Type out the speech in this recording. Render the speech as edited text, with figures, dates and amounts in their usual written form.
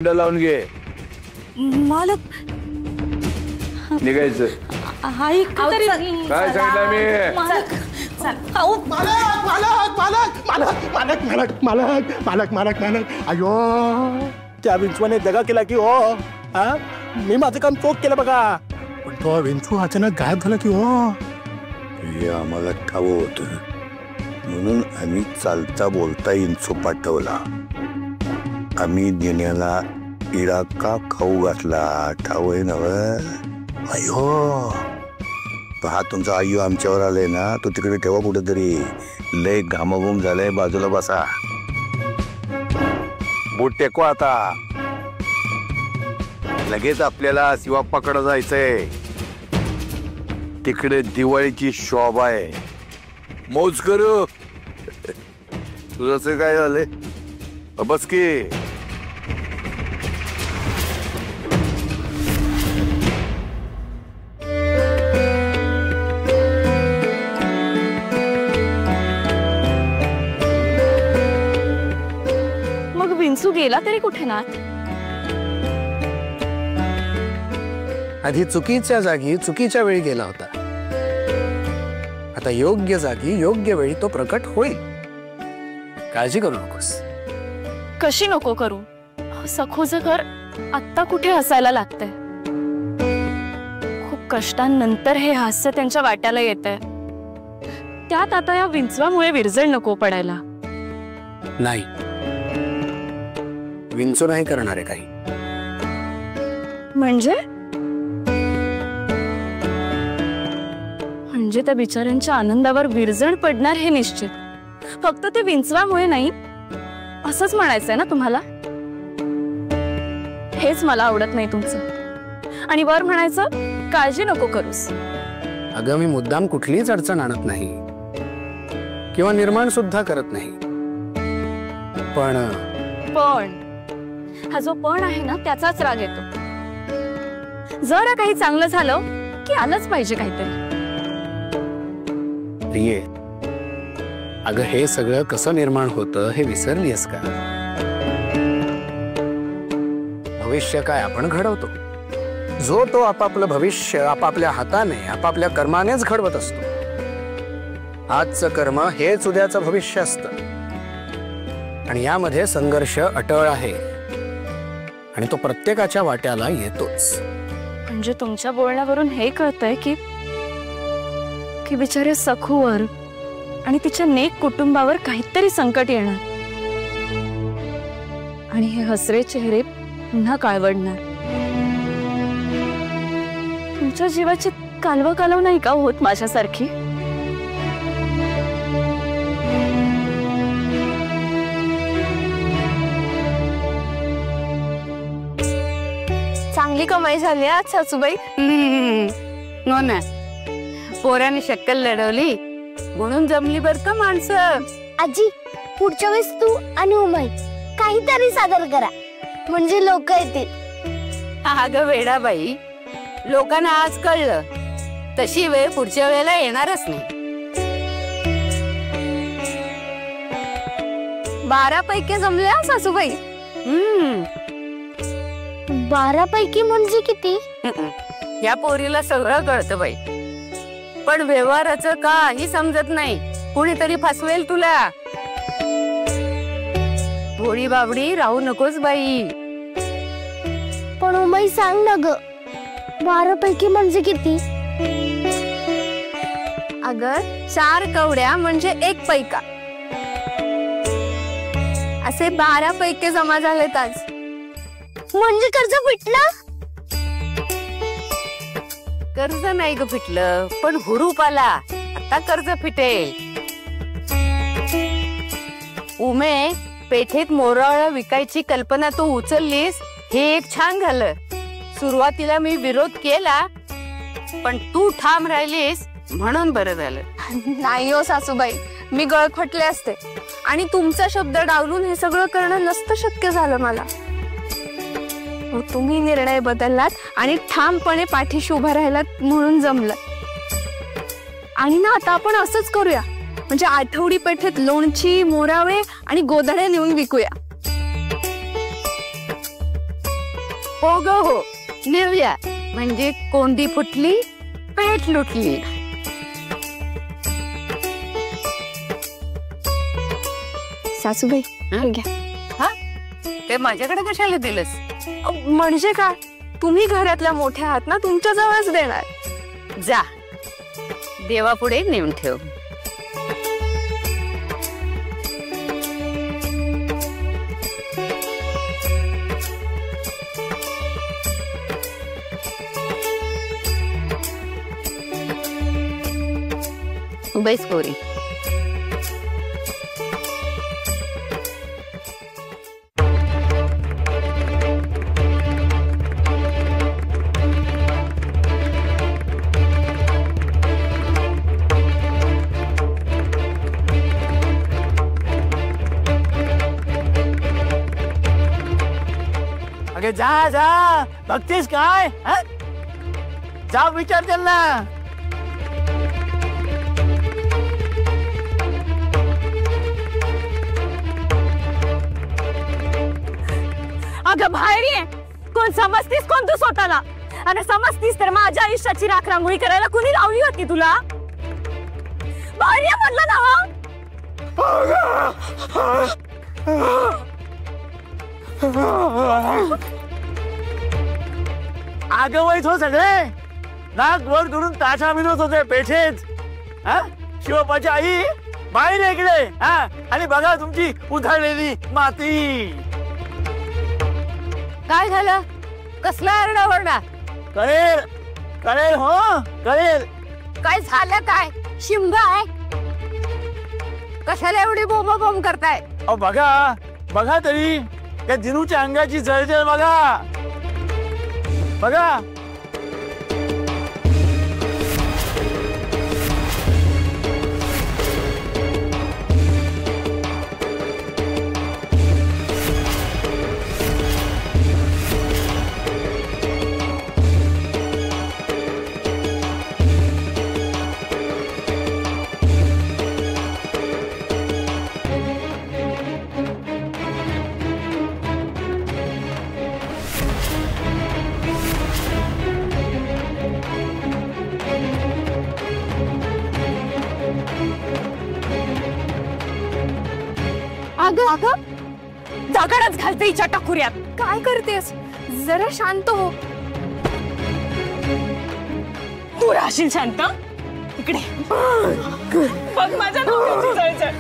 लावून घे मालक निघायचं ऐक तरी काय सांगितलं मी मालक मालक मालक मालक मालक मालक मालक मालक मालक अयो त्या विंचवाने दगा केला की हो हा मी माझं काम चोख केलं बघा पण तो विंचू अचानक गायब झाला की हो हे आम्हाला ठावं होतं म्हणून आम्ही चालता बोलता इंचू पाठवला आम्ही देण्याला इडा का खाऊ घातला ठाव आहे नव अयो हा तुमचा आय्यो आमच्यावर आलाय ना तो तिकडे ठेवा कुठेतरी लय घामाघूम झालाय बाजूला बसा बोट टेको आता लगेच आपल्याला शिवाप्पाकडे जायचंय तिकडे दिवाळीची शोभा आहे मौज करू तुझं काय झालंय बस की मग विंचू गेला तरी कुठे ना आधी चुकीच्या जागी चुकीच्या वेळी गेला होता आता योग्य जागी योग्य वेळी तो प्रकट होईल काळजी करू नकोस कशी नको करू सखूचं घर आत्ता कुठे हसायला लागतंय खूप कष्टांनंतर हे हास्य त्यांच्या वाट्याला येतंय त्यात आता या विंचवामुळे विरजळ नको पडायला नाही विंचू नाही करणार आहे काही म्हणजे त्या बिचाऱ्यांच्या आनंदावर विरजण पडणार हे निश्चित फक्त ते विंचवामुळे नाही असंच म्हणायचंय ना तुम्हाला हेच मला आवडत नाही तुमचं आणि वर म्हणायचं काळजी नको करूस अगं मी मुद्दाम कुठलीच अडचण आणत नाही किंवा निर्माण सुद्धा करत नाही पण हा जो पण आहे ना त्याचाच राग येतो जरा काही चांगलं झालं की आलंच पाहिजे काहीतरी प्रिये अगं हे सगळं कसं निर्माण होतं हे विसरलीस का भविष्य काय आपण घडवतो जो तो आपापलं भविष्य आपापल्या हाताने आपापल्या कर्मानेच घडवत असतो आजचं कर्म हेच उद्याचं भविष्य असतं आणि यामध्ये संघर्ष अटळ आहे आणि तो प्रत्येकाच्या वाट्याला येतोच म्हणजे तुमच्या बोलण्यावरून हे कळतंय की बिचारे सखूवर आणि तिच्या नेक कुटुंबावर काहीतरी संकट येणार आणि हे हसरे चेहरे पुन्हा काळवडणार तुमच्या जीवाची कालव नाही का होत माझ्यासारखी चांगली कमाई झाली आज सासूबाई हो ना पोराने शक्कल लढवली म्हणून जमली बर का माणसं आजी पुढच्या वेळेस तू आणि उमाई काहीतरी सादर करा म्हणजे लोक येतील अगं वेडाबाई लोकांना आज कळलं तशी वेळ पुढच्या वेळेला येणारच नाही 12 पैकी जमल्या सासूबाई 12 पैकी म्हणजे किती या पोरीला सगळं कळतं बाई पण व्यवहाराचं काही समजत नाही कुणीतरी फसवेल तुला भोळी बाबडी राहू नकोस बाई पण उमाई सांग ना ग 12 पैकी म्हणजे किती अगं 4 कवड्या म्हणजे 1 पैका असे 12 पैके जमा झालेत आज म्हणजे कर्ज फिटलं कर्ज नाही ग फिटलं पण हुरूप आला आता कर्ज फिटेल उमे पेठेत मोराळं विकायची कल्पना तू उचललीस हे एक छान झालं सुरुवातीला मी विरोध केला पण तू ठाम राहिलीस म्हणून बरं झालं नाही हो सासूबाई मी गळफटले असते आणि तुमचा शब्द डावलून हे सगळं करणं नसतं शक्य झालं मला तुम्ही निर्णय बदललात आणि ठामपणे पाठीशी उभा राहिलात म्हणून जमलं आणि ना आता आपण असंच करूया म्हणजे आठवडी पेठेत लोणची मोरावे आणि गोधड्या नेऊन विकूया हो ग हो, नेऊया. म्हणजे कोंडी फुटली, पेट लुटली. सासूबाई घ्या. हा, ते माझ्याकडे कशाला दिलंस? म्हणजे काय, तुम्ही घरातल्या मोठ्या आहात ना, तुमच्या जवळच देणार. जा, देवापुढे नेऊन ठेव. बैस पोरी. अगे जा जा, बघतेस काय? जा विचार त्यांना. अगं बाहेर ये. कोण समजतीस कोण तू स्वतःला? आणि समजतीस तर माझ्या आयुष्याची राखरांगोळी करायला कुणी लावली होती तुला? बाहेर ये म्हटलं ना. आगवायच हो सगळे. नाक वर करून ताशा विनोद होते पेठेत. शिवपाची आई बाहेर आहे इकडे. आणि बघा तुमची उधळलेली माती. काय झालं? कसला आरडाओरडा? कळेल कळेल हो कळेल. काय झालं? काय शिमगा आहे? कशाला एवढी बोंब करताय? अहो बघा बघा तरी त्या दिनूच्या अंगाची जळजळ बघा बघा. अगं अगं, दगडच घालते हिच्या टाकुऱ्यात. काय करतेस? जरा शांत हो. तू राहशील शांत? इकडे बघ माझ्या डोक्याची जळजळ.